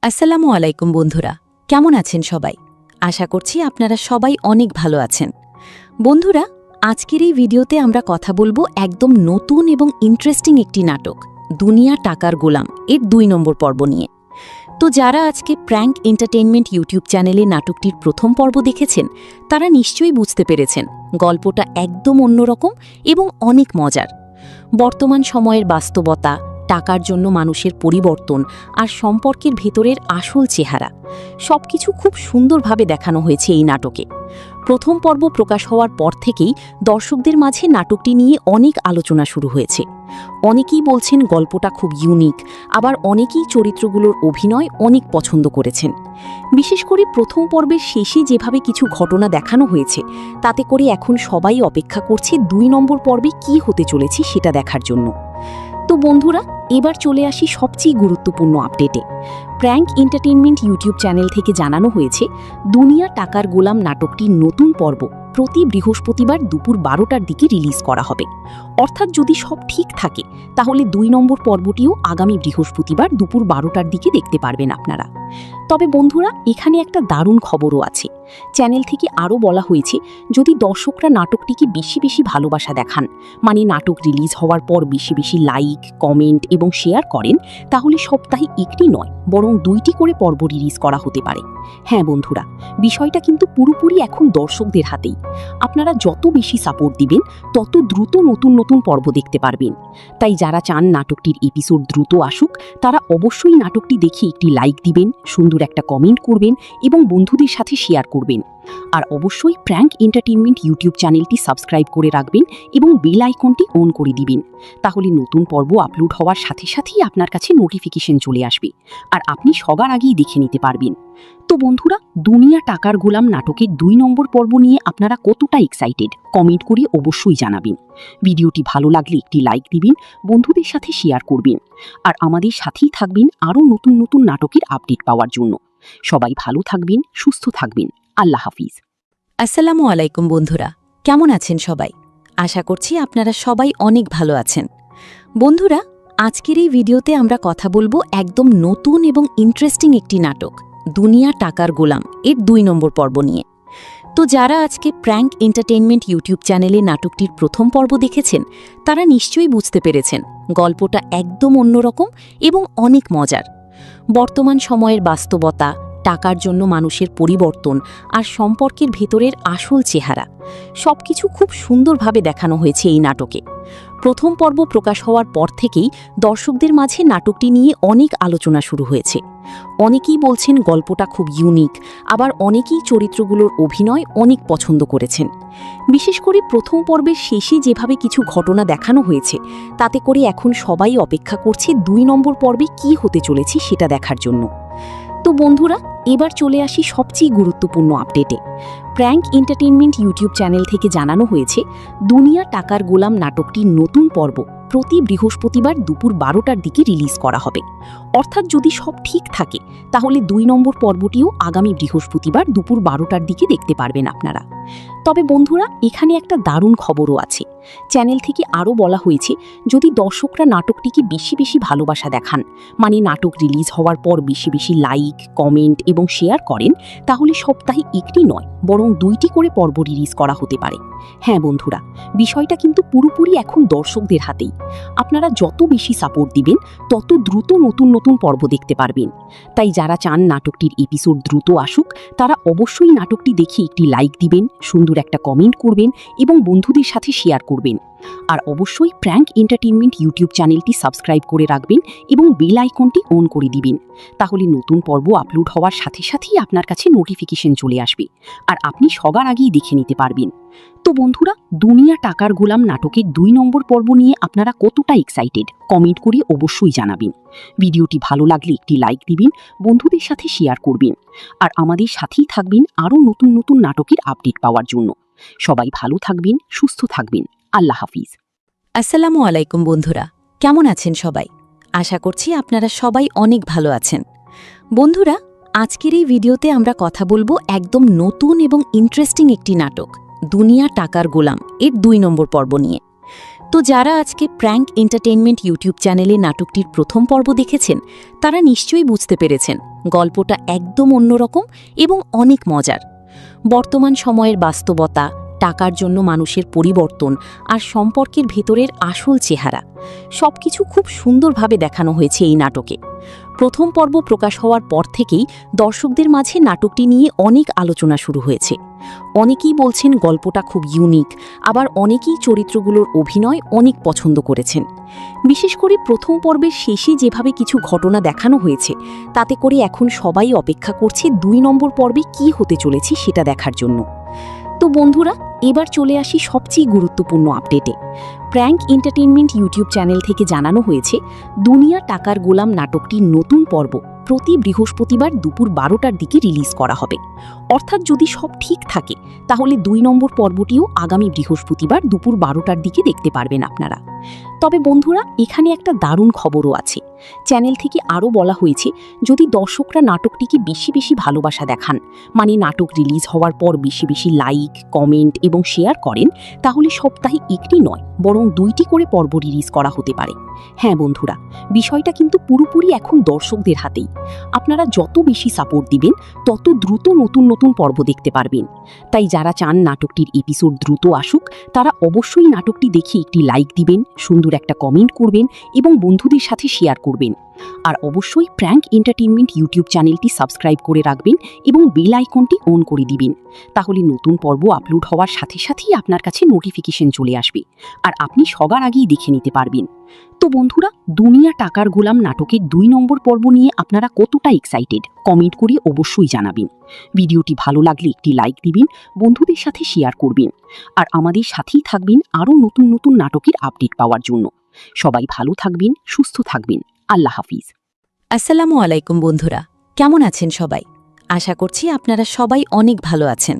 আসসালামু আলাইকুম বন্ধুরা, কেমন আছেন সবাই? আশা করছি আপনারা সবাই অনেক ভালো আছেন। বন্ধুরা, আজকের এই ভিডিওতে আমরা কথা বলবো একদম নতুন এবং ইন্টারেস্টিং একটি নাটক দুনিয়া টাকার গোলাম এর ২ নম্বর পর্ব নিয়ে। তো যারা আজকে প্র্যাঙ্ক এন্টারটেইনমেন্ট ইউটিউব চ্যানেলে নাটকটির প্রথম পর্ব দেখেছেন তারা নিশ্চয়ই বুঝতে পেরেছেন গল্পটা একদম অন্যরকম এবং অনেক মজার। বর্তমান সময়ের বাস্তবতা, টাকার জন্য মানুষের পরিবর্তন আর সম্পর্কের ভেতরের আসল চেহারা সবকিছু খুব সুন্দরভাবে দেখানো হয়েছে এই নাটকে। প্রথম পর্ব প্রকাশ হওয়ার পর থেকেই দর্শকদের মাঝে নাটকটি নিয়ে অনেক আলোচনা শুরু হয়েছে। অনেকেই বলছেন গল্পটা খুব ইউনিক, আবার অনেকেই চরিত্রগুলোর অভিনয় অনেক পছন্দ করেছেন। বিশেষ করে প্রথম পর্বের শেষে যেভাবে কিছু ঘটনা দেখানো হয়েছে তাতে করে এখন সবাই অপেক্ষা করছে ২ নম্বর পর্বে কী হতে চলেছে সেটা দেখার জন্য। তো বন্ধুরা, এবার চলে আসি সবচেয়ে গুরুত্বপূর্ণ আপডেটে। প্র্যাঙ্ক এন্টারটেইনমেন্ট ইউটিউব চ্যানেল থেকে জানানো হয়েছে দুনিয়া টাকার গোলাম নাটকটির নতুন পর্ব প্রতি বৃহস্পতিবার দুপুর ১২টার দিকে রিলিজ করা হবে। অর্থাৎ যদি সব ঠিক থাকে তাহলে ২ নম্বর পর্বটিও আগামী বৃহস্পতিবার দুপুর ১২টার দিকে দেখতে পারবেন আপনারা। তবে বন্ধুরা, এখানে একটা দারুণ খবরও আছে। চ্যানেল থেকে আরও বলা হয়েছে যদি দর্শকরা নাটকটিকে বেশি বেশি ভালোবাসা দেখান, মানে নাটক রিলিজ হওয়ার পর বেশি বেশি লাইক, কমেন্ট এবং শেয়ার করেন, তাহলে সপ্তাহে একটি নয় বরং ২টি করে পর্ব রিলিজ করা হতে পারে। হ্যাঁ বন্ধুরা, বিষয়টা কিন্তু পুরোপুরি এখন দর্শকদের হাতেই। আপনারা যত বেশি সাপোর্ট দিবেন তত দ্রুত নতুন নতুন পর্ব দেখতে পারবেন। তাই যারা চান নাটকটির এপিসোড দ্রুত আসুক তারা অবশ্যই নাটকটি দেখে একটি লাইক দিবেন, সুন্দর একটা কমেন্ট করবেন এবং বন্ধুদের সাথে শেয়ার করবেন। আর অবশ্যই প্র্যাঙ্ক এন্টারটেইনমেন্ট ইউটিউব চ্যানেলটি সাবস্ক্রাইব করে রাখবেন এবং বেল আইকনটি অন করে দিবেন। তাহলে নতুন পর্ব আপলোড হওয়ার সাথে সাথেই আপনার কাছে নোটিফিকেশন চলে আসবে আর আপনি সবার আগেই দেখে নিতে পারবেন। তো বন্ধুরা, দুনিয়া টাকার গোলাম নাটকের ২ নম্বর পর্ব নিয়ে আপনারা কতটা এক্সাইটেড কমেন্ট করে অবশ্যই জানাবেন। ভিডিওটি ভালো লাগলে একটি লাইক দিবেন, বন্ধুদের সাথে শেয়ার করবেন আর আমাদের সাথেই থাকবেন আরও নতুন নতুন নাটকের আপডেট পাওয়ার জন্য। সবাই ভালো থাকবেন, সুস্থ থাকবেন। আল্লাহ হাফিজ। আসসালামু আলাইকুম বন্ধুরা, কেমন আছেন সবাই? আশা করছি আপনারা সবাই অনেক ভালো আছেন। বন্ধুরা, আজকের এই ভিডিওতে আমরা কথা বলবো একদম নতুন এবং ইন্টারেস্টিং একটি নাটক দুনিয়া টাকার গোলাম এর ২ নম্বর পর্ব নিয়ে। তো যারা আজকে প্র্যাঙ্ক এন্টারটেইনমেন্ট ইউটিউব চ্যানেলে নাটকটির প্রথম পর্ব দেখেছেন তারা নিশ্চয়ই বুঝতে পেরেছেন গল্পটা একদম অন্যরকম এবং অনেক মজার। বর্তমান সময়ের বাস্তবতা, টাকার জন্য মানুষের পরিবর্তন আর সম্পর্কের ভেতরের আসল চেহারা সবকিছু খুব সুন্দরভাবে দেখানো হয়েছে এই নাটকে। প্রথম পর্ব প্রকাশ হওয়ার পর থেকেই দর্শকদের মাঝে নাটকটি নিয়ে অনেক আলোচনা শুরু হয়েছে। অনেকেই বলছেন গল্পটা খুব ইউনিক, আবার অনেকেই চরিত্রগুলোর অভিনয় অনেক পছন্দ করেছেন। বিশেষ করে প্রথম পর্বের শেষে যেভাবে কিছু ঘটনা দেখানো হয়েছে তাতে করে এখন সবাই অপেক্ষা করছে ২ নম্বর পর্বে কী হতে চলেছে সেটা দেখার জন্য। তো বন্ধুরা, এবার চলে আসি সবচেয়ে গুরুত্বপূর্ণ আপডেটে। প্র্যাঙ্ক এন্টারটেইনমেন্ট ইউটিউব চ্যানেল থেকে জানানো হয়েছে দুনিয়া টাকার গোলাম নাটকটির নতুন পর্ব প্রতি বৃহস্পতিবার দুপুর ১২টার দিকে রিলিজ করা হবে। অর্থাৎ যদি সব ঠিক থাকে তাহলে ২ নম্বর পর্বটিও আগামী বৃহস্পতিবার দুপুর ১২টার দিকে দেখতে পারবেন আপনারা। তবে বন্ধুরা, এখানে একটা দারুণ খবরও আছে। চ্যানেল থেকে আরও বলা হয়েছে যদি দর্শকরা নাটকটিকে বেশি বেশি ভালোবাসা দেখান, মানে নাটক রিলিজ হওয়ার পর বেশি বেশি লাইক, কমেন্ট এবং শেয়ার করেন, তাহলে সপ্তাহে একটি নয় বরং ২টি করে পর্ব রিলিজ করা হতে পারে। হ্যাঁ বন্ধুরা, বিষয়টা কিন্তু পুরোপুরি এখন দর্শকদের হাতেই। আপনারা যত বেশি সাপোর্ট দিবেন তত দ্রুত নতুন নতুন পর্ব দেখতে পারবেন। তাই যারা চান নাটকটির এপিসোড দ্রুত আসুক তারা অবশ্যই নাটকটি দেখে একটি লাইক দিবেন, সুন্দর একটা কমেন্ট করবেন এবং বন্ধুদের সাথে শেয়ার করবেন। আর অবশ্যই প্র্যাঙ্ক এন্টারটেইনমেন্ট ইউটিউব চ্যানেলটি সাবস্ক্রাইব করে রাখবেন এবং বেল আইকনটি অন করে দিবেন। তাহলে নতুন পর্ব আপলোড হওয়ার সাথে সাথেই আপনার কাছে নোটিফিকেশন চলে আসবে আর আপনি সবার আগেই দেখে নিতে পারবেন। তো বন্ধুরা, দুনিয়া টাকার গোলাম নাটকের ২ নম্বর পর্ব নিয়ে আপনারা কতটা এক্সাইটেড কমেন্ট করে অবশ্যই জানাবেন। ভিডিওটি ভালো লাগলে একটি লাইক দিবেন, বন্ধুদের সাথে শেয়ার করবেন আর আমাদের সাথেই থাকবেন আরও নতুন নতুন নাটকের আপডেট পাওয়ার জন্য। সবাই ভালো থাকবেন, সুস্থ থাকবেন। আল্লাহ হাফিজ। আসসালামু আলাইকুম বন্ধুরা, কেমন আছেন সবাই? আশা করছি আপনারা সবাই অনেক ভালো আছেন। বন্ধুরা, আজকের এই ভিডিওতে আমরা কথা বলবো একদম নতুন এবং ইন্টারেস্টিং একটি নাটক দুনিয়া টাকার গোলাম এর ২ নম্বর পর্ব নিয়ে। তো যারা আজকে প্র্যাঙ্ক এন্টারটেইনমেন্ট ইউটিউব চ্যানেলে নাটকটির প্রথম পর্ব দেখেছেন তারা নিশ্চয়ই বুঝতে পেরেছেন গল্পটা একদম অন্যরকম এবং অনেক মজার। বর্তমান সময়ের বাস্তবতা, টাকার জন্য মানুষের পরিবর্তন আর সম্পর্কের ভেতরের আসল চেহারা সবকিছু খুব সুন্দরভাবে দেখানো হয়েছে এই নাটকে। প্রথম পর্ব প্রকাশ হওয়ার পর থেকেই দর্শকদের মাঝে নাটকটি নিয়ে অনেক আলোচনা শুরু হয়েছে। অনেকেই বলছেন গল্পটা খুব ইউনিক, আবার অনেকেই চরিত্রগুলোর অভিনয় অনেক পছন্দ করেছেন। বিশেষ করে প্রথম পর্বের শেষে যেভাবে কিছু ঘটনা দেখানো হয়েছে তাতে করে এখন সবাই অপেক্ষা করছে 2 নম্বর পর্বে কী হতে চলেছে সেটা দেখার জন্য। তো বন্ধুরা, এবার চলে আসি সবচেয়ে গুরুত্বপূর্ণ আপডেটে। প্র্যাঙ্ক এন্টারটেইনমেন্ট ইউটিউব চ্যানেল থেকে জানানো হয়েছে দুনিয়া টাকার গোলাম নাটকটির নতুন পর্ব প্রতি বৃহস্পতিবার দুপুর 12টার দিকে রিলিজ করা হবে। অর্থাৎ যদি সব ঠিক থাকে তাহলে 2 নম্বর পর্বটিও আগামী বৃহস্পতিবার দুপুর 12টার দিকে দেখতে পারবেন আপনারা। তবে বন্ধুরা, এখানে একটা দারুণ খবরও আছে। চ্যানেল থেকে আরও বলা হয়েছে যদি দর্শকরা নাটকটিকে বেশি বেশি ভালোবাসা দেখান, মানে নাটক রিলিজ হওয়ার পর বেশি বেশি লাইক, কমেন্ট এবং শেয়ার করেন, তাহলে সপ্তাহে একটি নয় বরং 2টি করে পর্ব রিলিজ করা হতে পারে। হ্যাঁ বন্ধুরা, বিষয়টা কিন্তু পুরোপুরি এখন দর্শকদের হাতেই। আপনারা যত বেশি সাপোর্ট দিবেন তত দ্রুত নতুন নতুন পর্ব দেখতে পারবেন। তাই যারা চান নাটকটির এপিসোড দ্রুত আসুক তারা অবশ্যই নাটকটি দেখে একটি লাইক দিবেন, সুন্দর একটা কমেন্ট করবেন এবং বন্ধুদের সাথে শেয়ার করবেন। আর অবশ্যই প্র্যাঙ্ক এন্টারটেইনমেন্ট ইউটিউব চ্যানেলটি সাবস্ক্রাইব করে রাখবেন এবং বেল আইকনটি অন করে দিবেন। তাহলে নতুন পর্ব আপলোড হওয়ার সাথে সাথেই আপনার কাছে নোটিফিকেশন চলে আসবে আর আপনি সবার আগেই দেখে নিতে পারবেন। তো বন্ধুরা, দুনিয়া টাকার গোলাম নাটকের 2 নম্বর পর্ব নিয়ে আপনারা কতটা এক্সাইটেড কমেন্ট করে অবশ্যই জানাবেন। ভিডিওটি ভালো লাগলে একটি লাইক দিবেন, বন্ধুদের সাথে শেয়ার করবেন আর আমাদের সাথেই থাকবেন আরও নতুন নতুন নাটকের আপডেট পাওয়ার জন্য। সবাই ভালো থাকবেন, সুস্থ থাকবেন। আল্লাহ হাফিজ। আসসালামু আলাইকুম বন্ধুরা, কেমন আছেন সবাই? আশা করছি আপনারা সবাই অনেক ভালো আছেন।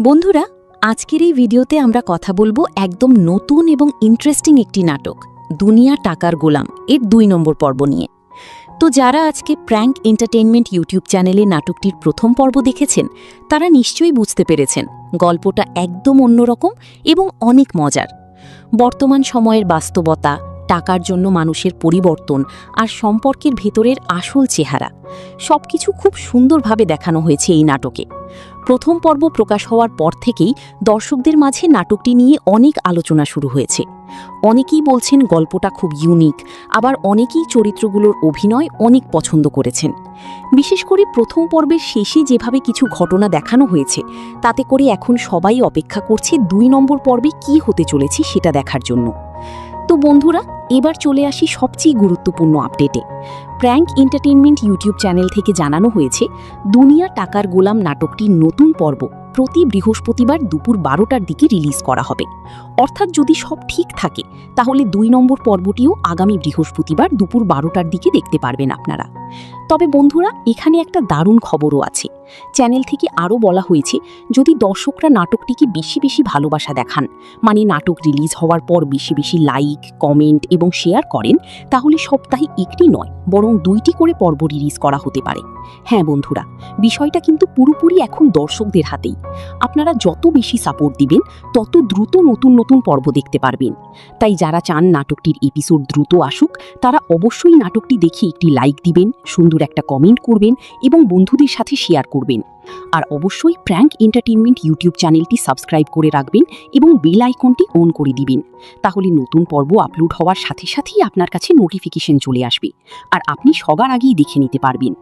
বন্ধুরা, আজকের এই ভিডিওতে আমরা কথা বলবো একদম নতুন এবং ইন্টারেস্টিং একটি নাটক দুনিয়া টাকার গোলাম এর 2 নম্বর পর্ব নিয়ে। তো যারা আজকে প্র্যাঙ্ক এন্টারটেইনমেন্ট ইউটিউব চ্যানেলে নাটকটির প্রথম পর্ব দেখেছেন তারা নিশ্চয়ই বুঝতে পেরেছেন গল্পটা একদম অন্যরকম এবং অনেক মজার। বর্তমান সময়ের বাস্তবতা, টাকার জন্য মানুষের পরিবর্তন আর সম্পর্কের ভেতরের আসল চেহারা সবকিছু খুব সুন্দরভাবে দেখানো হয়েছে এই নাটকে। প্রথম পর্ব প্রকাশ হওয়ার পর থেকেই দর্শকদের মাঝে নাটকটি নিয়ে অনেক আলোচনা শুরু হয়েছে। অনেকেই বলছেন গল্পটা খুব ইউনিক, আবার অনেকেই চরিত্রগুলোর অভিনয় অনেক পছন্দ করেছেন। বিশেষ করে প্রথম পর্বের শেষে যেভাবে কিছু ঘটনা দেখানো হয়েছে তাতে করে এখন সবাই অপেক্ষা করছে 2 নম্বর পর্বে কী হতে চলেছে সেটা দেখার জন্য। তো বন্ধুরা, এবার চলে আসি সবচেয়ে গুরুত্বপূর্ণ আপডেটে। প্র্যাঙ্ক এন্টারটেইনমেন্ট ইউটিউব চ্যানেল থেকে জানানো হয়েছে দুনিয়া টাকার গোলাম নাটকটির নতুন পর্ব প্রতি বৃহস্পতিবার দুপুর 12টার দিকে রিলিজ করা হবে। অর্থাৎ যদি সব ঠিক থাকে তাহলে 2 নম্বর পর্বটিও আগামী বৃহস্পতিবার দুপুর 12টার দিকে দেখতে পারবেন আপনারা। তবে বন্ধুরা, এখানে একটা দারুণ খবরও আছে। চ্যানেল থেকে আরও বলা হয়েছে যদি দর্শকরা নাটকটিকে বেশি বেশি ভালোবাসা দেখান, মানে নাটক রিলিজ হওয়ার পর বেশি বেশি লাইক, কমেন্ট এবং শেয়ার করেন, তাহলে সপ্তাহে একটি নয় বরং 2টি করে পর্ব রিলিজ করা হতে পারে। হ্যাঁ বন্ধুরা, বিষয়টা কিন্তু পুরোপুরি এখন দর্শকদের হাতেই। আপনারা যত বেশি সাপোর্ট দিবেন তত দ্রুত নতুন নতুন পর্ব দেখতে পারবেন। তাই যারা চান নাটকটির এপিসোড দ্রুত আসুক তারা অবশ্যই নাটকটি দেখে একটি লাইক দিবেন, সুন্দর একটা কমেন্ট করবেন এবং বন্ধুদের সাথে শেয়ার করবেন। আর অবশ্যই প্র্যাঙ্ক এন্টারটেইনমেন্ট ইউটিউব চ্যানেলটি সাবস্ক্রাইব করে রাখবেন এবং বেল আইকনটি অন করে দিবেন। তাহলে নতুন পর্ব আপলোড হওয়ার সাথে সাথেই আপনার কাছে নোটিফিকেশন চলে আসবে আর আপনি সবার আগেই দেখে নিতে পারবেন।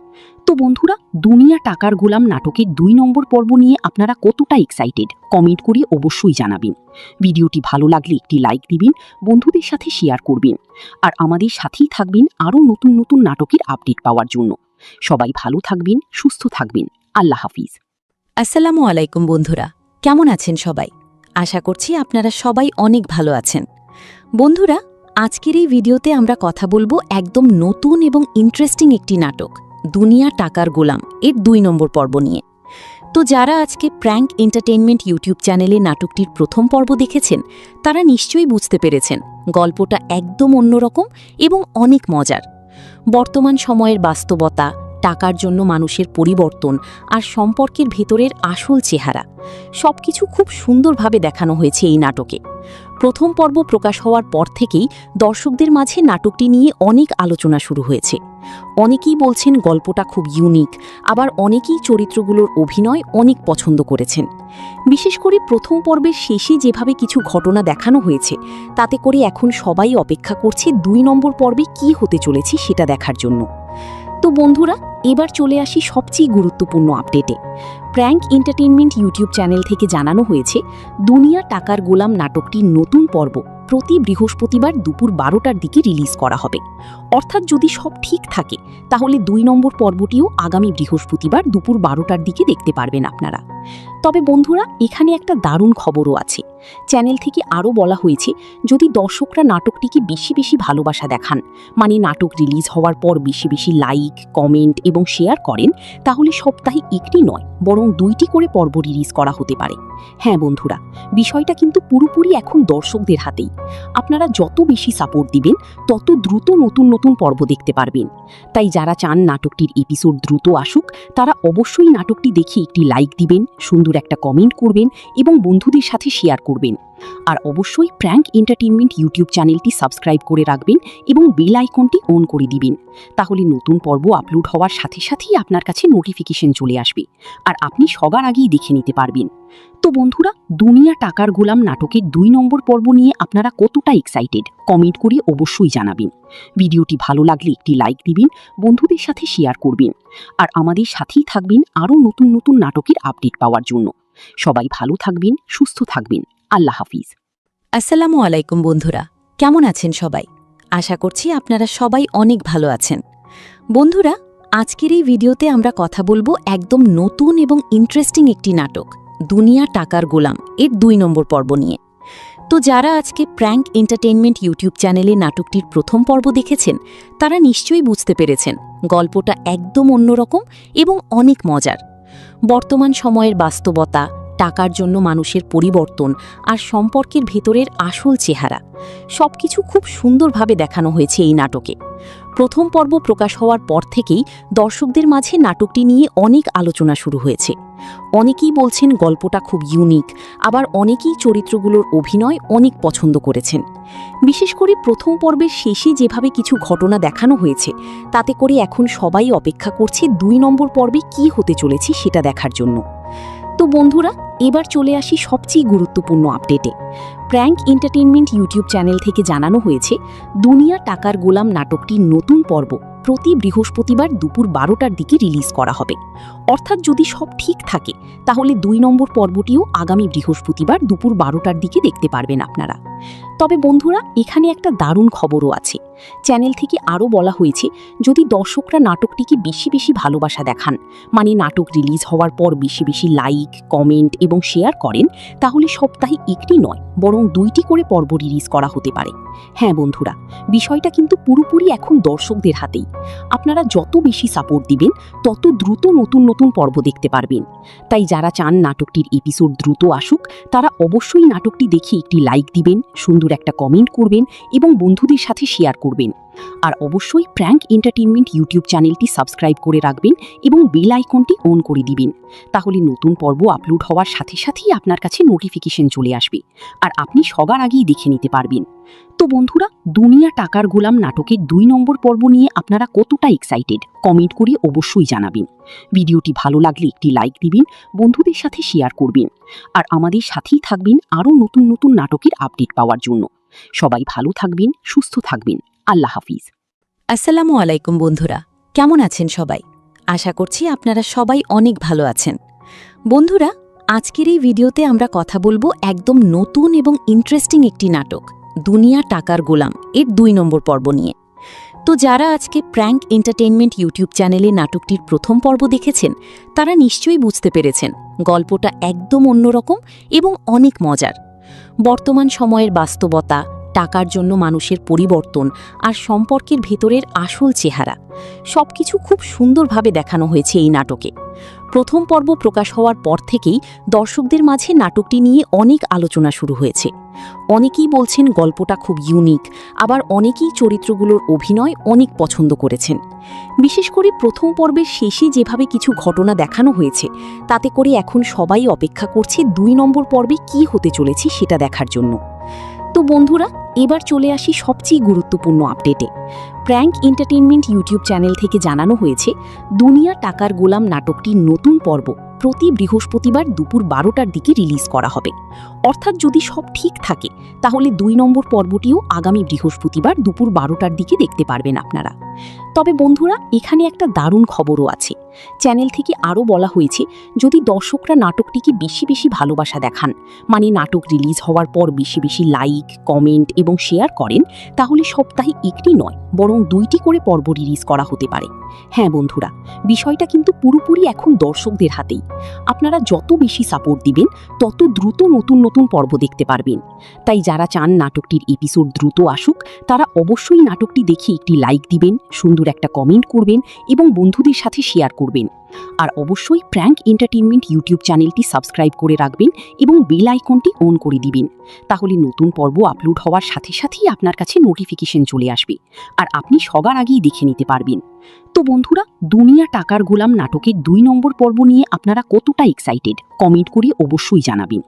তো বন্ধুরা, দুনিয়া টাকার গোলাম নাটকের 2 নম্বর পর্ব নিয়ে আপনারা কতটা এক্সাইটেড কমেন্ট করে অবশ্যই জানাবেন। ভিডিওটি ভালো লাগলে একটি লাইক দিবেন, বন্ধুদের সাথে শেয়ার করবেন আর আমাদের সাথেই থাকবেন আরও নতুন নতুন নাটকের আপডেট পাওয়ার জন্য। সবাই ভালো থাকবেন, সুস্থ থাকবেন। আল্লাহ হাফিজ। আসসালামু আলাইকুম বন্ধুরা, কেমন আছেন সবাই? আশা করছি আপনারা সবাই অনেক ভালো আছেন। বন্ধুরা, আজকের এই ভিডিওতে আমরা কথা বলবো একদম নতুন এবং ইন্টারেস্টিং একটি নাটক দুনিয়া টাকার গোলাম এর 2 নম্বর পর্ব নিয়ে। তো যারা আজকে প্র্যাঙ্ক এন্টারটেইনমেন্ট ইউটিউব চ্যানেলে নাটকটির প্রথম পর্ব দেখেছেন তারা নিশ্চয়ই বুঝতে পেরেছেন গল্পটা একদম অন্যরকম এবং অনেক মজার। বর্তমান সময়ের বাস্তবতা, টাকার জন্য মানুষের পরিবর্তন আর সম্পর্কের ভেতরের আসল চেহারা সবকিছু খুব সুন্দরভাবে দেখানো হয়েছে এই নাটকে। প্রথম পর্ব প্রকাশ হওয়ার পর থেকেই দর্শকদের মাঝে নাটকটি নিয়ে অনেক আলোচনা শুরু হয়েছে। অনেকেই বলছেন গল্পটা খুব ইউনিক, আবার অনেকেই চরিত্রগুলোর অভিনয় অনেক পছন্দ করেছেন। বিশেষ করে প্রথম পর্বের শেষে যেভাবে কিছু ঘটনা দেখানো হয়েছে, তাতে করে এখন সবাই অপেক্ষা করছে 2 নম্বর পর্বে কী হতে চলেছে সেটা দেখার জন্য। তো বন্ধুরা, এবার চলে আসি সবচেয়ে গুরুত্বপূর্ণ আপডেটে। প্র্যাঙ্ক এন্টারটেইনমেন্ট ইউটিউব চ্যানেল থেকে জানানো হয়েছে, দুনিয়া টাকার গোলাম নাটকটির নতুন পর্ব প্রতি বৃহস্পতিবার দুপুর 12টার দিকে রিলিজ করা হবে। অর্থাৎ যদি সব ঠিক থাকে, তাহলে 2 নম্বর পর্বটিও আগামী বৃহস্পতিবার দুপুর 12টার দিকে দেখতে পারবেন আপনারা। তবে বন্ধুরা, এখানে একটা দারুণ খবরও আছে। চ্যানেল থেকে আরও বলা হয়েছে, যদি দর্শকরা নাটকটিকে বেশি বেশি ভালোবাসা দেখান, মানে নাটক রিলিজ হওয়ার পর বেশি বেশি লাইক, কমেন্ট এবং শেয়ার করেন, তাহলে সপ্তাহে একটি নয় বরং 2টি করে পর্ব রিলিজ করা হতে পারে। হ্যাঁ বন্ধুরা, বিষয়টা কিন্তু পুরোপুরি এখন দর্শকদের হাতেই। আপনারা যত বেশি সাপোর্ট দিবেন, তত দ্রুত নতুন নতুন পর্ব দেখতে পারবেন। তাই যারা চান নাটকটির এপিসোড দ্রুত আসুক, তারা অবশ্যই নাটকটি দেখে একটি লাইক দিবেন, সুন্দর একটা কমেন্ট করবেন এবং বন্ধুদের সাথে শেয়ার করবেন। আর অবশ্যই প্র্যাঙ্ক এন্টারটেইনমেন্ট ইউটিউব চ্যানেলটি সাবস্ক্রাইব করে রাখবেন এবং বেল আইকনটি অন করে দিবেন। তাহলে নতুন পর্ব আপলোড হওয়ার সাথে সাথেই আপনার কাছে নোটিফিকেশন চলে আসবে, আর আপনি সবার আগেই দেখে নিতে পারবেন। তো বন্ধুরা, দুনিয়া টাকার গোলাম নাটকের 2 নম্বর পর্ব নিয়ে আপনারা কতটা এক্সাইটেড, কমেন্ট করে অবশ্যই জানাবেন। ভিডিওটি ভালো লাগলে একটি লাইক দিবেন, বন্ধুদের সাথে শেয়ার করবেন, আর আমাদের সাথেই থাকবেন আরও নতুন নতুন নাটকের আপডেট পাওয়ার জন্য। সবাই ভালো থাকবেন, সুস্থ থাকবেন। আল্লাহ হাফিজ। আসসালামু আলাইকুম বন্ধুরা, কেমন আছেন সবাই? আশা করছি আপনারা সবাই অনেক ভালো আছেন। বন্ধুরা, আজকের এই ভিডিওতে আমরা কথা বলবো একদম নতুন এবং ইন্টারেস্টিং একটি নাটক, দুনিয়া টাকার গোলাম এর 2 নম্বর পর্ব নিয়ে। তো যারা আজকে প্র্যাঙ্ক এন্টারটেইনমেন্ট ইউটিউব চ্যানেলে নাটকটির প্রথম পর্ব দেখেছেন, তারা নিশ্চয়ই বুঝতে পেরেছেন গল্পটা একদম অন্যরকম এবং অনেক মজার। বর্তমান সময়ের বাস্তবতা, টাকার জন্য মানুষের পরিবর্তন আর সম্পর্কের ভেতরের আসল চেহারা সবকিছু খুব সুন্দরভাবে দেখানো হয়েছে এই নাটকে। প্রথম পর্ব প্রকাশ হওয়ার পর থেকেই দর্শকদের মাঝে নাটকটি নিয়ে অনেক আলোচনা শুরু হয়েছে। অনেকেই বলছেন গল্পটা খুব ইউনিক, আবার অনেকেই চরিত্রগুলোর অভিনয় অনেক পছন্দ করেছেন। বিশেষ করে প্রথম পর্বের শেষে যেভাবে কিছু ঘটনা দেখানো হয়েছে, তাতে করে এখন সবাই অপেক্ষা করছে 2 নম্বর পর্বে কী হতে চলেছে সেটা দেখার জন্য। তো বন্ধুরা, এবার চলে আসি সবচেয়ে গুরুত্বপূর্ণ আপডেটে। প্র্যাঙ্ক এন্টারটেইনমেন্ট ইউটিউব চ্যানেল থেকে জানানো হয়েছে, দুনিয়া টাকার গোলাম নাটকটির নতুন পর্ব প্রতি বৃহস্পতিবার দুপুর 12টার দিকে রিলিজ করা হবে। অর্থাৎ যদি সব ঠিক থাকে, তাহলে 2 নম্বর পর্বটিও আগামী বৃহস্পতিবার দুপুর 12টার দিকে দেখতে পারবেন আপনারা। তবে বন্ধুরা, এখানে একটা দারুণ খবরও আছে। চ্যানেল থেকে আরও বলা হয়েছে, যদি দর্শকরা নাটকটিকে বেশি বেশি ভালোবাসা দেখান, মানে নাটক রিলিজ হওয়ার পর বেশি বেশি লাইক, কমেন্ট এবং শেয়ার করেন, তাহলে সপ্তাহে একটি নয় বরং 2টি করে পর্ব রিলিজ করা হতে পারে। হ্যাঁ বন্ধুরা, বিষয়টা কিন্তু পুরোপুরি এখন দর্শকদের হাতেই। আপনারা যত বেশি সাপোর্ট দিবেন, তত দ্রুত নতুন নতুন পর্ব দেখতে পারবেন। তাই যারা চান নাটকটির এপিসোড দ্রুত আসুক, তারা অবশ্যই নাটকটি দেখে একটি লাইক দিবেন, সুন্দর একটা কমেন্ট করবেন এবং বন্ধুদের সাথে শেয়ার করবেন। আর অবশ্যই প্র্যাঙ্ক এন্টারটেইনমেন্ট ইউটিউব চ্যানেলটি সাবস্ক্রাইব করে রাখবেন এবং বেল আইকনটি অন করে দিবেন। তাহলে নতুন পর্ব আপলোড হওয়ার সাথে সাথেই আপনার কাছে নোটিফিকেশন চলে আসবে, আর আপনি সবার আগেই দেখে নিতে পারবেন। তো বন্ধুরা, দুনিয়া টাকার গোলাম নাটকের 2 নম্বর পর্ব নিয়ে আপনারা কতটা এক্সাইটেড, কমেন্ট করে অবশ্যই জানাবেন। ভিডিওটি ভালো লাগলে একটি লাইক দিবেন, বন্ধুদের সাথে শেয়ার করবেন, আর আমাদের সাথেই থাকবেন আরও নতুন নতুন নাটকের আপডেট পাওয়ার জন্য। সবাই ভালো থাকবেন, সুস্থ থাকবেন। আল্লাহ হাফিজ। আসসালামু আলাইকুম বন্ধুরা, কেমন আছেন সবাই? আশা করছি আপনারা সবাই অনেক ভালো আছেন। বন্ধুরা, আজকের এই ভিডিওতে আমরা কথা বলবো একদম নতুন এবং ইন্টারেস্টিং একটি নাটক, দুনিয়া টাকার গোলাম এর 2 নম্বর পর্ব নিয়ে। তো যারা আজকে প্র্যাঙ্ক এন্টারটেইনমেন্ট ইউটিউব চ্যানেলে নাটকটির প্রথম পর্ব দেখেছেন, তারা নিশ্চয়ই বুঝতে পেরেছেন গল্পটা একদম অন্যরকম এবং অনেক মজার। বর্তমান সময়ের বাস্তবতা, টাকার জন্য মানুষের পরিবর্তন আর সম্পর্কের ভেতরের আসল চেহারা সবকিছু খুব সুন্দরভাবে দেখানো হয়েছে এই নাটকে। প্রথম পর্ব প্রকাশ হওয়ার পর থেকেই দর্শকদের মাঝে নাটকটি নিয়ে অনেক আলোচনা শুরু হয়েছে। অনেকেই বলছেন গল্পটা খুব ইউনিক, আবার অনেকেই চরিত্রগুলোর অভিনয় অনেক পছন্দ করেছেন। বিশেষ করে প্রথম পর্বের শেষে যেভাবে কিছু ঘটনা দেখানো হয়েছে, তাতে করে এখন সবাই অপেক্ষা করছে 2 নম্বর পর্বে কী হতে চলেছে সেটা দেখার জন্য। তো তো বন্ধুরা, এবার চলে আসি সবচেয়ে গুরুত্বপূর্ণ আপডেটে। প্র্যাঙ্ক এন্টারটেইনমেন্ট ইউটিউব চ্যানেল থেকে জানানো হয়েছে দুনিয়া টাকার গোলাম নাটকটির নতুন পর্ব প্রতি বৃহস্পতিবার দুপুর 12টার দিকে রিলিজ করা হবে। অর্থাৎ যদি সব ঠিক থাকে তাহলে 2 নম্বর পর্বটিও আগামী বৃহস্পতিবার দুপুর 12টার দিকে দেখতে পারবেন আপনারা। তবে বন্ধুরা, এখানে একটা দারুণ খবরও আছে। চ্যানেল থেকে আরও বলা হয়েছে যদি দর্শকরা নাটকটিকে বেশি বেশি ভালোবাসা দেখান, মানে নাটক রিলিজ হওয়ার পর বেশি বেশি লাইক, কমেন্ট এবং শেয়ার করেন, তাহলে সপ্তাহে একটি নয় বরং 2টি করে পর্ব রিলিজ করা হতে পারে। হ্যাঁ বন্ধুরা, বিষয়টা কিন্তু পুরোপুরি এখন দর্শকদের হাতেই। আপনারা যত বেশি সাপোর্ট দিবেন তত দ্রুত নতুন নতুন পর্ব দেখতে পারবেন। তাই যারা চান নাটকটির এপিসোড দ্রুত আসুক, তারা অবশ্যই নাটকটি দেখে একটি লাইক দিবেন, সুন্দর একটা কমেন্ট করবেন এবং বন্ধুদের সাথে শেয়ার করবেন। আর অবশ্যই প্র্যাঙ্ক এন্টারটেইনমেন্ট ইউটিউব চ্যানেলটি সাবস্ক্রাইব করে রাখবেন এবং বেল আইকনটি অন করে দিবেন। তাহলে নতুন পর্ব আপলোড হওয়ার সাথে সাথেই আপনার কাছে নোটিফিকেশন চলে আসবে আর আপনি সবার আগেই দেখে নিতে পারবেন। তো বন্ধুরা, দুনিয়া টাকার গোলাম নাটকের 2 নম্বর পর্ব নিয়ে আপনারা কতটা এক্সাইটেড কমেন্ট করে অবশ্যই জানাবেন।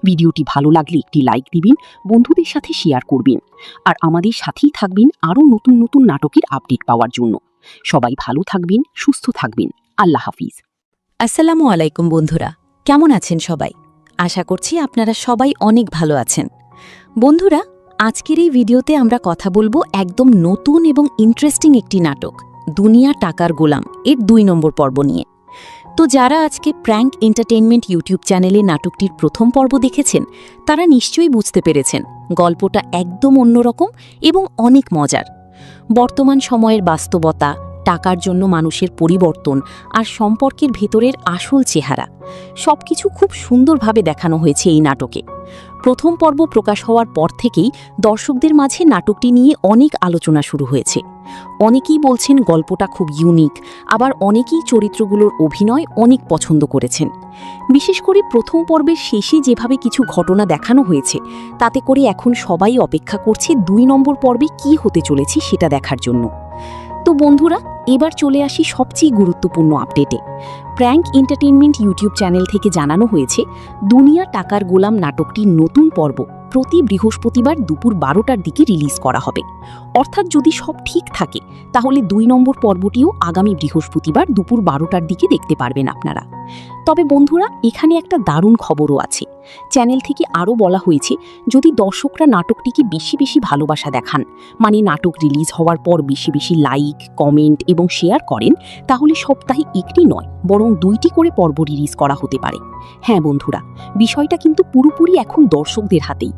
ভিডিওটি ভালো লাগলে একটি লাইক দিবেন, বন্ধুদের সাথে শেয়ার করবেন আর আমাদের সাথেই থাকবেন আরও নতুন নতুন নাটকের আপডেট পাওয়ার জন্য। সবাই ভালো থাকবেন, সুস্থ থাকবেন। আল্লাহ হাফিজ। আসসালামু আলাইকুম বন্ধুরা, কেমন আছেন সবাই? আশা করছি আপনারা সবাই অনেক ভালো আছেন। বন্ধুরা, আজকের এই ভিডিওতে আমরা কথা বলবো একদম নতুন এবং ইন্টারেস্টিং একটি নাটক দুনিয়া টাকার গোলাম এর 2 নম্বর পর্ব নিয়ে। তো যারা আজকে প্র্যাঙ্ক এন্টারটেইনমেন্ট ইউটিউব চ্যানেলে নাটকটির প্রথম পর্ব দেখেছেন, তারা নিশ্চয়ই বুঝতে পেরেছেন গল্পটা একদম অন্যরকম এবং অনেক মজার। বর্তমান সময়ের বাস্তবতা, টাকার জন্য মানুষের পরিবর্তন আর সম্পর্কের ভেতরের আসল চেহারা সবকিছু খুব সুন্দরভাবে দেখানো হয়েছে এই নাটকে। প্রথম পর্ব প্রকাশ হওয়ার পর থেকেই দর্শকদের মাঝে নাটকটি নিয়ে অনেক আলোচনা শুরু হয়েছে। অনেকেই বলছেন গল্পটা খুব ইউনিক, আবার অনেকেই চরিত্রগুলোর অভিনয় অনেক পছন্দ করেছেন। বিশেষ করে প্রথম পর্বের শেষে যেভাবে কিছু ঘটনা দেখানো হয়েছে, তাতে করে এখন সবাই অপেক্ষা করছে 2 নম্বর পর্বে কী হতে চলেছে সেটা দেখার জন্য। তো বন্ধুরা, এবার চলে আসি সবচেয়ে গুরুত্বপূর্ণ আপডেটে। প্র্যাঙ্ক এন্টারটেইনমেন্ট ইউটিউব চ্যানেল থেকে জানানো হয়েছে দুনিয়া টাকার গোলাম নাটকটির নতুন পর্ব প্রতি বৃহস্পতিবার দুপুর 12টার দিকে রিলিজ করা হবে। অর্থাৎ যদি সব ঠিক থাকে তাহলে 2 নম্বর পর্বটিও আগামী বৃহস্পতিবার দুপুর 12টার দিকে দেখতে পারবেন আপনারা। তবে বন্ধুরা, এখানে একটা দারুণ খবরও আছে। চ্যানেল থেকে আরও বলা হয়েছে যদি দর্শকরা নাটকটিকে বেশি বেশি ভালোবাসা দেখান, মানে নাটক রিলিজ হওয়ার পর বেশি বেশি লাইক, কমেন্ট এবং শেয়ার করেন, তাহলে সপ্তাহে একটি নয় বরং 2টি করে পর্ব রিলিজ করা হতে পারে। হ্যাঁ বন্ধুরা, বিষয়টা কিন্তু পুরোপুরি এখন দর্শকদের হাতেই।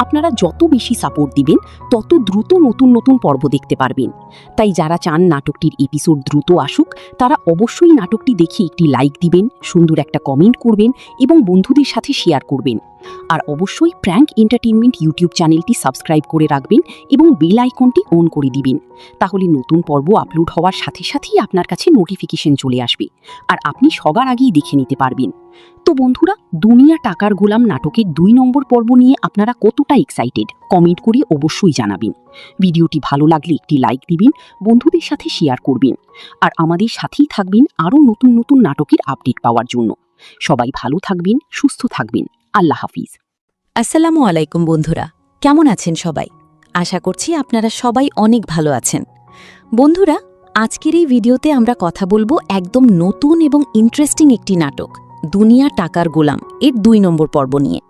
আপনারা যত বেশি সাপোর্ট দিবেন তত দ্রুত নতুন নতুন পর্ব দেখতে পারবেন। তাই যারা চান নাটকটির এপিসোড দ্রুত আসুক, তারা অবশ্যই নাটকটি দেখে একটি লাইক দিবেন, সুন্দর একটা কমেন্ট করবেন এবং বন্ধুদের সাথে শেয়ার করবেন। আর অবশ্যই প্র্যাঙ্ক এন্টারটেইনমেন্ট ইউটিউব চ্যানেলটি সাবস্ক্রাইব করে রাখবেন এবং বেল আইকনটি অন করে দিবেন। তাহলে নতুন পর্ব আপলোড হওয়ার সাথে সাথেই আপনার কাছে নোটিফিকেশন চলে আসবে আর আপনি সবার আগেই দেখে নিতে পারবেন। তো বন্ধুরা, দুনিয়া টাকার গোলাম নাটকের 2 নম্বর পর্ব নিয়ে আপনারা কতটা এক্সাইটেড কমেন্ট করে অবশ্যই জানাবেন। ভিডিওটি ভালো লাগলে একটি লাইক দিবেন, বন্ধুদের সাথে শেয়ার করবেন আর আমাদের সাথেই থাকবেন আরও নতুন নতুন নাটকের আপডেট পাওয়ার জন্য। সবাই ভালো থাকবেন, সুস্থ থাকবেন। আল্লাহ হাফিজ। আসসালামু আলাইকুম বন্ধুরা, কেমন আছেন সবাই? আশা করছি আপনারা সবাই অনেক ভালো আছেন। বন্ধুরা, আজকের এই ভিডিওতে আমরা কথা বলবো একদম নতুন এবং ইন্টারেস্টিং একটি নাটক দুনিয়া টাকার গোলাম এর 2 নম্বর পর্ব নিয়ে।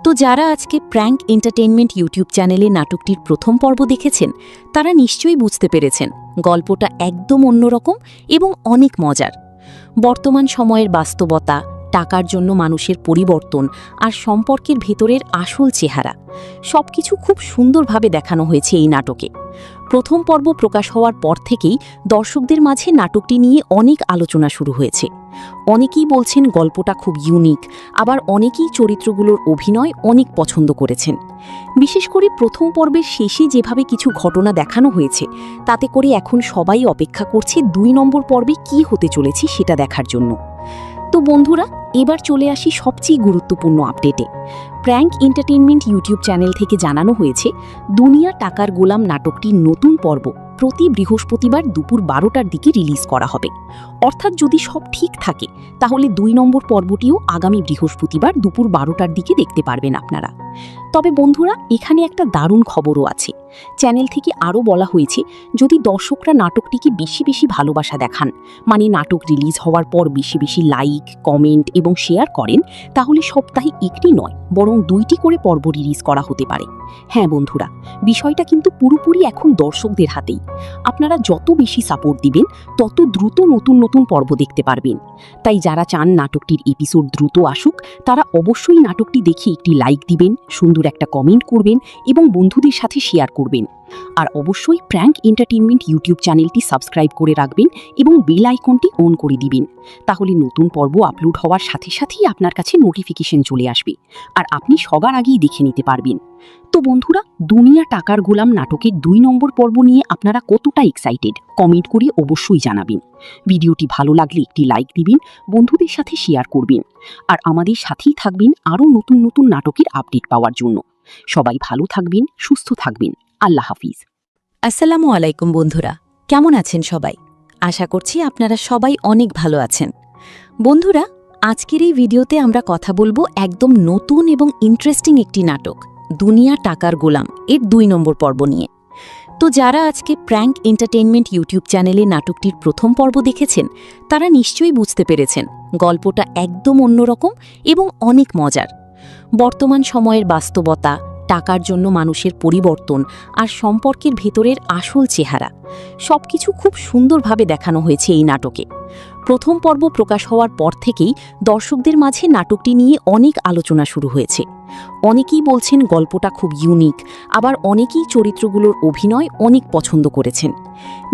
তো যারা আজকে প্র্যাঙ্ক এন্টারটেইনমেন্ট ইউটিউব চ্যানেলে নাটকটির প্রথম পর্ব দেখেছেন, তারা নিশ্চয়ই বুঝতে পেরেছেন গল্পটা একদম অন্যরকম এবং অনেক মজার। বর্তমান সময়ের বাস্তবতা, টাকার জন্য মানুষের পরিবর্তন আর সম্পর্কের ভেতরের আসল চেহারা সবকিছু খুব সুন্দরভাবে দেখানো হয়েছে এই নাটকে। প্রথম পর্ব প্রকাশ হওয়ার পর থেকেই দর্শকদের মাঝে নাটকটি নিয়ে অনেক আলোচনা শুরু হয়েছে। অনেকেই বলছেন গল্পটা খুব ইউনিক, আবার অনেকেই চরিত্রগুলোর অভিনয় অনেক পছন্দ করেছেন। বিশেষ করে প্রথম পর্বের শেষে যেভাবে কিছু ঘটনা দেখানো হয়েছে, তাতে করে এখন সবাই অপেক্ষা করছে 2 নম্বর পর্বে কী হতে চলেছে সেটা দেখার জন্য। তো বন্ধুরা, এবার চলে আসি সবচেয়ে গুরুত্বপূর্ণ আপডেটে। প্র্যাঙ্ক এন্টারটেইনমেন্ট ইউটিউব চ্যানেল থেকে জানানো হয়েছে দুনিয়া টাকার গোলাম নাটকটির নতুন পর্ব প্রতি বৃহস্পতিবার দুপুর 12টার দিকে রিলিজ করা হবে। অর্থাৎ যদি সব ঠিক থাকে তাহলে 2 নম্বর পর্বটিও আগামী বৃহস্পতিবার দুপুর 12টার দিকে দেখতে পারবেন আপনারা। তবে বন্ধুরা, এখানে একটা দারুণ খবরও আছে। চ্যানেল থেকে আরও বলা হয়েছে, যদি দর্শকরা নাটকটিকে বেশি বেশি ভালোবাসা দেখান, মানে নাটক রিলিজ হওয়ার পর বেশি বেশি লাইক, কমেন্ট এবং শেয়ার করেন, তাহলে সপ্তাহে একটি নয় বরং 2টি করে পর্ব রিলিজ করা হতে পারে। হ্যাঁ বন্ধুরা, বিষয়টা কিন্তু পুরোপুরি এখন দর্শকদের হাতেই। আপনারা যত বেশি সাপোর্ট দিবেন, তত দ্রুত নতুন নতুন পর্ব দেখতে পারবেন। তাই যারা চান নাটকটির এপিসোড দ্রুত আসুক, তারা অবশ্যই নাটকটি দেখে একটি লাইক দিবেন, সুন্দর একটা কমেন্ট করবেন এবং বন্ধুদের সাথে শেয়ার করবেন। আর অবশ্যই প্র্যাঙ্ক এন্টারটেইনমেন্ট ইউটিউব চ্যানেলটি সাবস্ক্রাইব করে রাখবেন এবং বেল আইকনটি অন করে দিবেন। তাহলে নতুন পর্ব আপলোড হওয়ার সাথে সাথেই আপনার কাছে নোটিফিকেশন চলে আসবে আর আপনি সবার আগেই দেখে নিতে পারবেন। তো বন্ধুরা, দুনিয়া টাকার গোলাম নাটকের 2 নম্বর পর্ব নিয়ে আপনারা কতটা এক্সাইটেড কমেন্ট করে অবশ্যই জানাবেন। ভিডিওটি ভালো লাগলে একটি লাইক দিবেন, বন্ধুদের সাথে শেয়ার করবেন আর আমাদের সাথেই থাকবেন আরও নতুন নতুন নাটকের আপডেট পাওয়ার জন্য। সবাই ভালো থাকবেন, সুস্থ থাকবেন। আল্লাহ হাফিজ। আসসালামু আলাইকুম বন্ধুরা, কেমন আছেন সবাই? আশা করছি আপনারা সবাই অনেক ভালো আছেন। বন্ধুরা, আজকের এই ভিডিওতে আমরা কথা বলবো একদম নতুন এবং ইন্টারেস্টিং একটি নাটক, দুনিয়া টাকার গোলাম এর 2 নম্বর পর্ব নিয়ে। তো যারা আজকে প্র্যাঙ্ক এন্টারটেইনমেন্ট ইউটিউব চ্যানেলে নাটকটির প্রথম পর্ব দেখেছেন, তারা নিশ্চয়ই বুঝতে পেরেছেন গল্পটা একদম অন্যরকম এবং অনেক মজার। বর্তমান সময়ের বাস্তবতা, টাকার জন্য মানুষের পরিবর্তন আর সম্পর্কের ভেতরের আসল চেহারা সবকিছু খুব সুন্দরভাবে দেখানো হয়েছে এই নাটকে। প্রথম পর্ব প্রকাশ হওয়ার পর থেকেই দর্শকদের মাঝে নাটকটি নিয়ে অনেক আলোচনা শুরু হয়েছে। অনেকেই বলছেন গল্পটা খুব ইউনিক, আবার অনেকেই চরিত্রগুলোর অভিনয় অনেক পছন্দ করেছেন।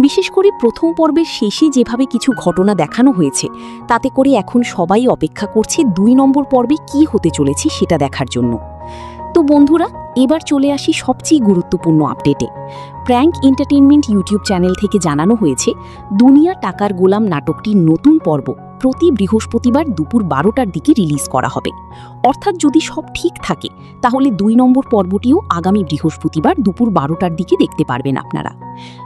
বিশেষ করে প্রথম পর্বের শেষে যেভাবে কিছু ঘটনা দেখানো হয়েছে, তাতে করে এখন সবাই অপেক্ষা করছে 2 নম্বর পর্বে কী হতে চলেছে সেটা দেখার জন্য। তো বন্ধুরা, এবার চলে আসি সবচেয়ে গুরুত্বপূর্ণ আপডেটে। প্র্যাঙ্ক এন্টারটেইনমেন্ট ইউটিউব চ্যানেল থেকে জানানো হয়েছে, দুনিয়া টাকার গোলাম নাটকটির নতুন পর্ব প্রতি বৃহস্পতিবার দুপুর 12টার দিকে রিলিজ করা হবে। অর্থাৎ যদি সব ঠিক থাকে, তাহলে 2 নম্বর পর্বটিও আগামী বৃহস্পতিবার দুপুর 12টার দিকে দেখতে পারবেন আপনারা।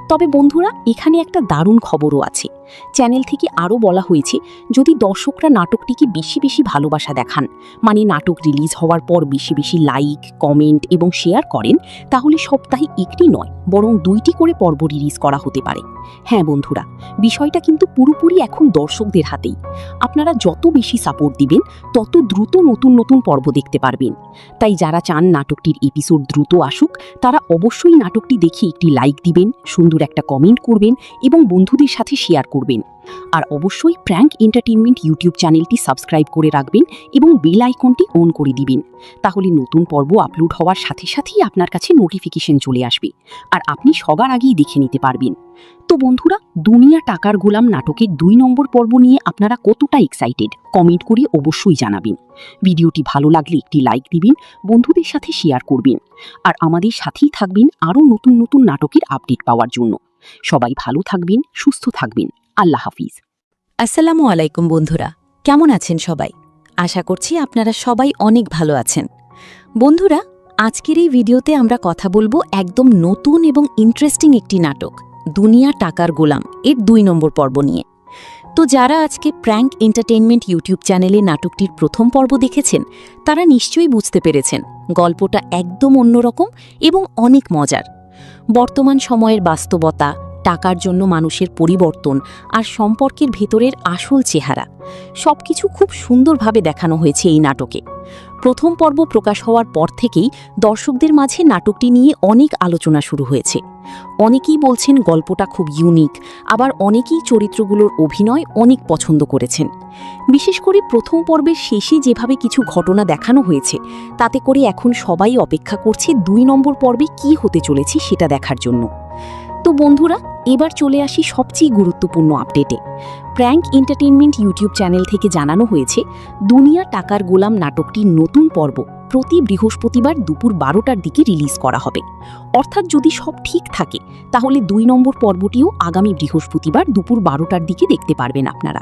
তবে বন্ধুরা, এখানে একটা দারুণ খবরও আছে। চ্যানেল থেকে আরও বলা হয়েছে, যদি দর্শকরা নাটকটিকে বেশি বেশি ভালোবাসা দেখান, মানে নাটক রিলিজ হওয়ার পর বেশি বেশি লাইক, কমেন্ট এবং শেয়ার করেন, তাহলে সপ্তাহে একটি নয় বরং 2টি করে পর্ব রিলিজ করা হতে পারে। হ্যাঁ বন্ধুরা, বিষয়টা কিন্তু পুরোপুরি এখন দর্শকদের হাতেই। আপনারা যত বেশি সাপোর্ট দিবেন, তত দ্রুত নতুন নতুন পর্ব দেখতে পারবেন। তাই যারা চান নাটকটির এপিসোড দ্রুত আসুক, তারা অবশ্যই নাটকটি দেখে একটি লাইক দিবেন, সুন্দর একটা কমেন্ট করবেন এবং বন্ধুদের সাথে শেয়ার করবেন। আর অবশ্যই প্র্যাঙ্ক এন্টারটেইনমেন্ট ইউটিউব চ্যানেলটি সাবস্ক্রাইব করে রাখবেন এবং বেল আইকনটি অন করে দিবেন। তাহলে নতুন পর্ব আপলোড হওয়ার সাথে সাথেই আপনার কাছে নোটিফিকেশন চলে আসবে আর আপনি সবার আগেই দেখে নিতে পারবেন। তো বন্ধুরা, দুনিয়া টাকার গোলাম নাটকের 2 নম্বর পর্ব নিয়ে আপনারা কতটা এক্সাইটেড কমেন্ট করে অবশ্যই জানাবেন। ভিডিওটি ভালো লাগলে একটি লাইক দিবেন, বন্ধুদের সাথে শেয়ার করবেন আর আমাদের সাথেই থাকবেন আরও নতুন নতুন নাটকের আপডেট পাওয়ার জন্য। সবাই ভালো থাকবেন, সুস্থ থাকবেন। আল্লাহ হাফিজ। আসসালামু আলাইকুম বন্ধুরা, কেমন আছেন সবাই? আশা করছি আপনারা সবাই অনেক ভালো আছেন। বন্ধুরা, আজকের এই ভিডিওতে আমরা কথা বলবো একদম নতুন এবং ইন্টারেস্টিং একটি নাটক, দুনিয়া টাকার গোলাম এর 2 নম্বর পর্ব নিয়ে। তো যারা আজকে প্র্যাঙ্ক এন্টারটেইনমেন্ট ইউটিউব চ্যানেলে নাটকটির প্রথম পর্ব দেখেছেন, তারা নিশ্চয়ই বুঝতে পেরেছেন গল্পটা একদম অন্যরকম এবং অনেক মজার। বর্তমান সময়ের বাস্তবতা, টাকার জন্য মানুষের পরিবর্তন আর সম্পর্কের ভেতরের আসল চেহারা সবকিছু খুব সুন্দরভাবে দেখানো হয়েছে এই নাটকে। প্রথম পর্ব প্রকাশ হওয়ার পর থেকেই দর্শকদের মাঝে নাটকটি নিয়ে অনেক আলোচনা শুরু হয়েছে। অনেকেই বলছেন গল্পটা খুব ইউনিক, আবার অনেকেই চরিত্রগুলোর অভিনয় অনেক পছন্দ করেছেন। বিশেষ করে প্রথম পর্বের শেষে যেভাবে কিছু ঘটনা দেখানো হয়েছে, তাতে করে এখন সবাই অপেক্ষা করছে 2 নম্বর পর্বে কী হতে চলেছে সেটা দেখার জন্য। তো বন্ধুরা, এবার চলে আসি সবচেয়ে গুরুত্বপূর্ণ আপডেটে। প্র্যাঙ্ক এন্টারটেইনমেন্ট ইউটিউব চ্যানেল থেকে জানানো হয়েছে, দুনিয়া টাকার গোলাম নাটকটির নতুন পর্ব প্রতি বৃহস্পতিবার দুপুর 12টার দিকে রিলিজ করা হবে। অর্থাৎ যদি সব ঠিক থাকে, তাহলে 2 নম্বর পর্বটিও আগামী বৃহস্পতিবার দুপুর 12টার দিকে দেখতে পারবেন আপনারা।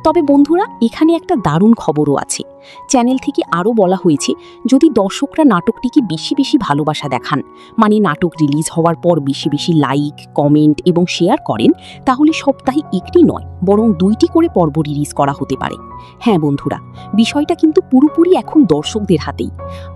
তবে বন্ধুরা, এখানে একটা দারুণ খবরও আছে। চ্যানেল থেকে আরও বলা হয়েছে, যদি দর্শকরা নাটকটিকে বেশি বেশি ভালোবাসা দেখান, মানে নাটক রিলিজ হওয়ার পর বেশি বেশি লাইক, কমেন্ট এবং শেয়ার করেন, তাহলে সপ্তাহে একটি নয় বরং 2টি করে পর্ব রিলিজ করা হতে পারে। হ্যাঁ বন্ধুরা, বিষয়টা কিন্তু পুরোপুরি এখন দর্শকদের হাতেই।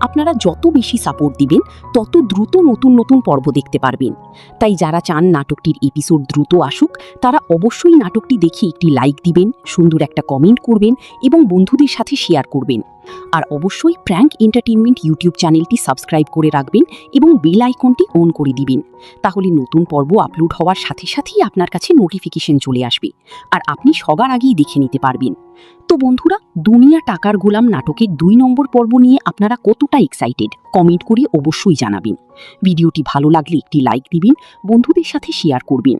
আপনারা যত বেশি সাপোর্ট দিবেন, তত দ্রুত নতুন নতুন পর্ব দেখতে পারবেন। তাই যারা চান নাটকটির এপিসোড দ্রুত আসুক, তারা অবশ্যই নাটকটি দেখে একটি লাইক দিবেন, সুন্দর একটা কমেন্ট করবেন এবং বন্ধুদের সাথে শেয়ার করবেন। আর অবশ্যই প্র্যাঙ্ক এন্টারটেইনমেন্ট ইউটিউব চ্যানেলটি সাবস্ক্রাইব করে রাখবেন এবং বেল আইকনটি অন করে দিবেন। তাহলে নতুন পর্ব আপলোড হওয়ার সাথে সাথেই আপনার কাছে নোটিফিকেশন চলে আসবে আর আপনি সবার আগেই দেখে নিতে পারবেন। তো বন্ধুরা, দুনিয়া টাকার গোলাম নাটকের 2 নম্বর পর্ব নিয়ে আপনারা কতটা এক্সাইটেড, কমেন্ট করে অবশ্যই জানাবেন। ভিডিওটি ভালো লাগলে একটি লাইক দিবেন, বন্ধুদের সাথে শেয়ার করবেন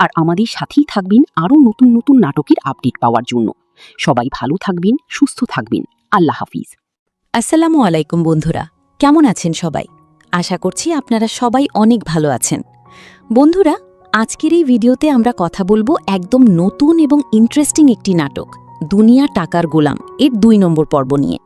আর আমাদের সাথেই থাকবেন আরও নতুন নতুন নাটকের আপডেট পাওয়ার জন্য। সবাই ভালো থাকবেন, সুস্থ থাকবেন। আল্লাহ হাফিজ। আসসালামু আলাইকুম বন্ধুরা, কেমন আছেন সবাই? আশা করছি আপনারা সবাই অনেক ভালো আছেন। বন্ধুরা, আজকের এই ভিডিওতে আমরা কথা বলবো একদম নতুন এবং ইন্টারেস্টিং একটি নাটক, দুনিয়া টাকার গোলাম এর 2 নম্বর পর্ব নিয়ে।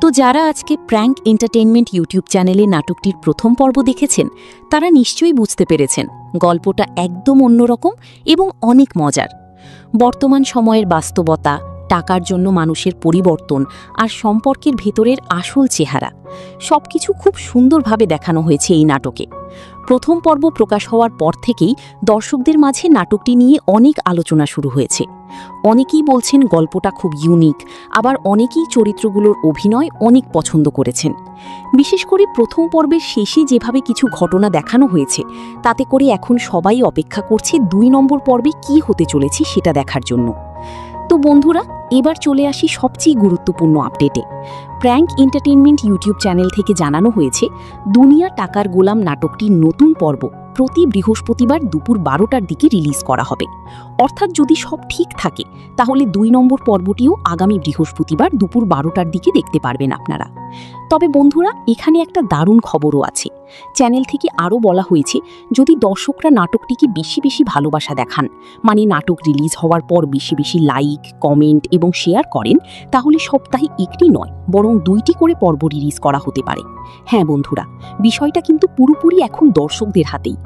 তো যারা আজকে প্র্যাঙ্ক এন্টারটেইনমেন্ট ইউটিউব চ্যানেলে নাটকটির প্রথম পর্ব দেখেছেন, তারা নিশ্চয়ই বুঝতে পেরেছেন গল্পটা একদম অন্যরকম এবং অনেক মজার। বর্তমান সময়ের বাস্তবতা, টাকার জন্য মানুষের পরিবর্তন আর সম্পর্কের ভেতরের আসল চেহারা সবকিছু খুব সুন্দরভাবে দেখানো হয়েছে এই নাটকে। প্রথম পর্ব প্রকাশ হওয়ার পর থেকেই দর্শকদের মাঝে নাটকটি নিয়ে অনেক আলোচনা শুরু হয়েছে। অনেকেই বলছেন গল্পটা খুব ইউনিক, আবার অনেকেই চরিত্রগুলোর অভিনয় অনেক পছন্দ করেছেন। বিশেষ করে প্রথম পর্বের শেষে যেভাবে কিছু ঘটনা দেখানো হয়েছে, তাতে করে এখন সবাই অপেক্ষা করছে 2 নম্বর পর্বে কী হতে চলেছে সেটা দেখার জন্য। তো বন্ধুরা, এবার চলে আসি সবচেয়ে গুরুত্বপূর্ণ আপডেটে। প্র্যাঙ্ক এন্টারটেইনমেন্ট ইউটিউব চ্যানেল থেকে জানানো হয়েছে, দুনিয়া টাকার গোলাম নাটকটির নতুন পর্ব প্রতি বৃহস্পতিবার দুপুর 12টার দিকে রিলিজ করা হবে। অর্থাৎ যদি সব ঠিক থাকে, তাহলে 2 নম্বর পর্বটিও আগামী বৃহস্পতিবার দুপুর 12টার দিকে দেখতে পারবেন আপনারা। তবে বন্ধুরা, এখানে একটা দারুণ খবরও আছে। চ্যানেল থেকে আরও বলা হয়েছে, যদি দর্শকরা নাটকটিকে বেশি বেশি ভালোবাসা দেখান, মানে নাটক রিলিজ হওয়ার পর বেশি বেশি লাইক, কমেন্ট এবং শেয়ার করেন, তাহলে সপ্তাহে একটি নয় বরং 2টি করে পর্ব রিলিজ করা হতে পারে। হ্যাঁ বন্ধুরা, বিষয়টা কিন্তু পুরোপুরি এখন দর্শকদের হাতেই।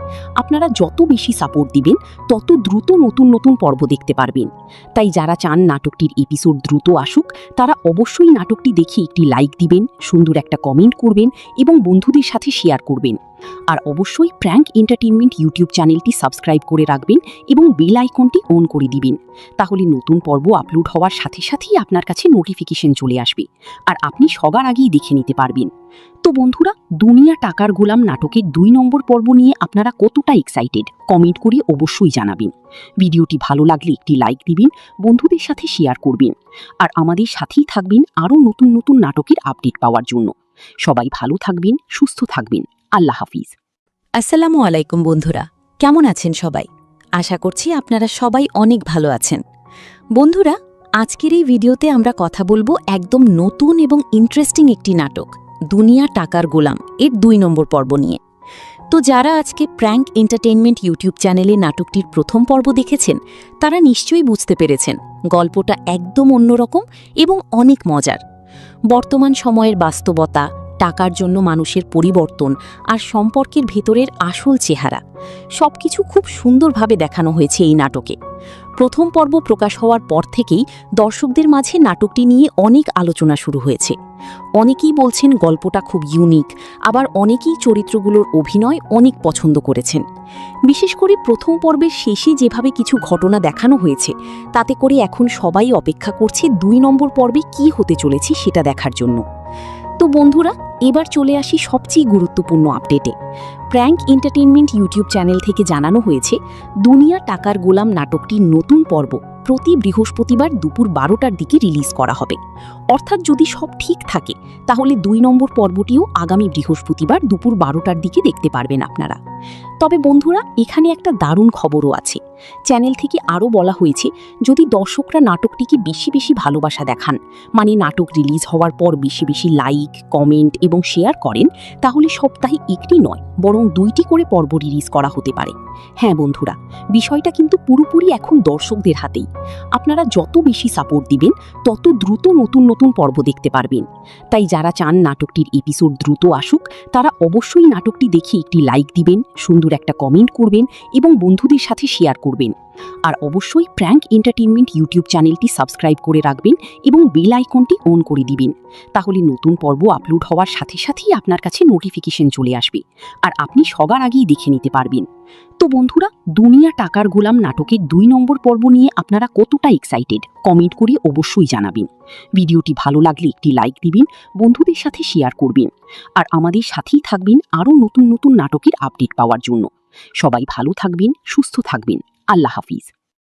আপনারা যত বেশি সাপোর্ট দিবেন, তত দ্রুত নতুন নতুন পর্ব দেখতে পারবেন। তাই যারা চান নাটকটির এপিসোড দ্রুত আসুক, তারা অবশ্যই নাটকটি দেখে একটি লাইক দিবেন, সুন্দর একটা কমেন্ট করবেন এবং বন্ধুদের সাথে শেয়ার করবেন। আর অবশ্যই প্র্যাঙ্ক এন্টারটেইনমেন্ট ইউটিউব চ্যানেলটি সাবস্ক্রাইব করে রাখবেন এবং বেল আইকনটি অন করে দিবেন। তাহলে নতুন পর্ব আপলোড হওয়ার সাথে সাথেই আপনার কাছে নোটিফিকেশন চলে আসবে আর আপনি সবার আগেই দেখে নিতে পারবেন। তো বন্ধুরা, দুনিয়া টাকার গোলাম নাটকের 2 নম্বর পর্ব নিয়ে আপনারা কতটা এক্সাইটেড, কমেন্ট করে অবশ্যই জানাবেন। ভিডিওটি ভালো লাগলে একটি লাইক দিবেন, বন্ধুদের সাথে শেয়ার করবেন আর আমাদের সাথেই থাকবেন আরও নতুন নতুন নাটকের আপডেট পাওয়ার জন্য। সবাই ভালো থাকবেন, সুস্থ থাকবেন। আল্লাহ হাফিজ। আসসালামু আলাইকুম বন্ধুরা, কেমন আছেন সবাই? আশা করছি আপনারা সবাই অনেক ভালো আছেন। বন্ধুরা, আজকের এই ভিডিওতে আমরা কথা বলবো একদম নতুন এবং ইন্টারেস্টিং একটি নাটক, দুনিয়া টাকার গোলাম এর 2 নম্বর পর্ব নিয়ে। তো যারা আজকে প্র্যাঙ্ক এন্টারটেইনমেন্ট ইউটিউব চ্যানেলে নাটকটির প্রথম পর্ব দেখেছেন, তারা নিশ্চয়ই বুঝতে পেরেছেন গল্পটা একদম অন্যরকম এবং অনেক মজার। বর্তমান সময়ের বাস্তবতা, টাকার জন্য মানুষের পরিবর্তন আর সম্পর্কের ভেতরের আসল চেহারা সবকিছু খুব সুন্দরভাবে দেখানো হয়েছে এই নাটকে। প্রথম পর্ব প্রকাশ হওয়ার পর থেকেই দর্শকদের মাঝে নাটকটি নিয়ে অনেক আলোচনা শুরু হয়েছে। অনেকেই বলছেন গল্পটা খুব ইউনিক, আবার অনেকেই চরিত্রগুলোর অভিনয় অনেক পছন্দ করেছেন। বিশেষ করে প্রথম পর্বের শেষে যেভাবে কিছু ঘটনা দেখানো হয়েছে, তাতে করে এখন সবাই অপেক্ষা করছে 2 নম্বর পর্বে কী হতে চলেছে সেটা দেখার জন্য। তো বন্ধুরা, এবার চলে আসি সবচেয়ে গুরুত্বপূর্ণ আপডেটে। প্র্যাঙ্ক এন্টারটেইনমেন্ট ইউটিউব চ্যানেল থেকে জানানো হয়েছে, দুনিয়া টাকার গোলাম নাটকটির নতুন পর্ব প্রতি বৃহস্পতিবার দুপুর 12টার দিকে রিলিজ করা হবে। অর্থাৎ যদি সব ঠিক থাকে, তাহলে 2 নম্বর পর্বটিও আগামী বৃহস্পতিবার দুপুর 12টার দিকে দেখতে পারবেন আপনারা। তবে বন্ধুরা, এখানে একটা দারুণ খবরও আছে। চ্যানেল থেকে আরও বলা হয়েছে, যদি দর্শকরা নাটকটিকে বেশি বেশি ভালোবাসা দেখান, মানে নাটক রিলিজ হওয়ার পর বেশি বেশি লাইক, কমেন্ট এবং শেয়ার করেন, তাহলে সপ্তাহে একটি নয় বরং 2টি করে পর্ব রিলিজ করা হতে পারে। হ্যাঁ বন্ধুরা, বিষয়টা কিন্তু পুরোপুরি এখন দর্শকদের হাতেই। আপনারা যত বেশি সাপোর্ট দিবেন, তত দ্রুত নতুন নতুন পর্ব দেখতে পারবেন। তাই যারা চান নাটকটির এপিসোড দ্রুত আসুক, তারা অবশ্যই নাটকটি দেখে একটি লাইক দিবেন, সুন্দর একটা কমেন্ট করবেন এবং বন্ধুদের সাথে শেয়ার করবেন। আর অবশ্যই প্র্যাঙ্ক এন্টারটেইনমেন্ট ইউটিউব চ্যানেলটি সাবস্ক্রাইব করে রাখবেন এবং বেল আইকনটি অন করে দিবেন। তাহলে নতুন পর্ব আপলোড হওয়ার সাথে সাথেই আপনার কাছে নোটিফিকেশন চলে আসবে আর আপনি সবার আগেই দেখে নিতে পারবেন। তো বন্ধুরা, দুনিয়া টাকার গোলাম নাটকের 2 নম্বর পর্ব নিয়ে আপনারা কতটা এক্সাইটেড কমেন্ট করে অবশ্যই জানাবেন। ভিডিওটি ভালো লাগলে একটি লাইক দিবেন, বন্ধুদের সাথে শেয়ার করবেন আর আমাদের সাথেই থাকবেন আরও নতুন নতুন নাটকের আপডেট পাওয়ার জন্য। সবাই ভালো থাকবেন, সুস্থ থাকবেন। আল্লাহ হাফিজ।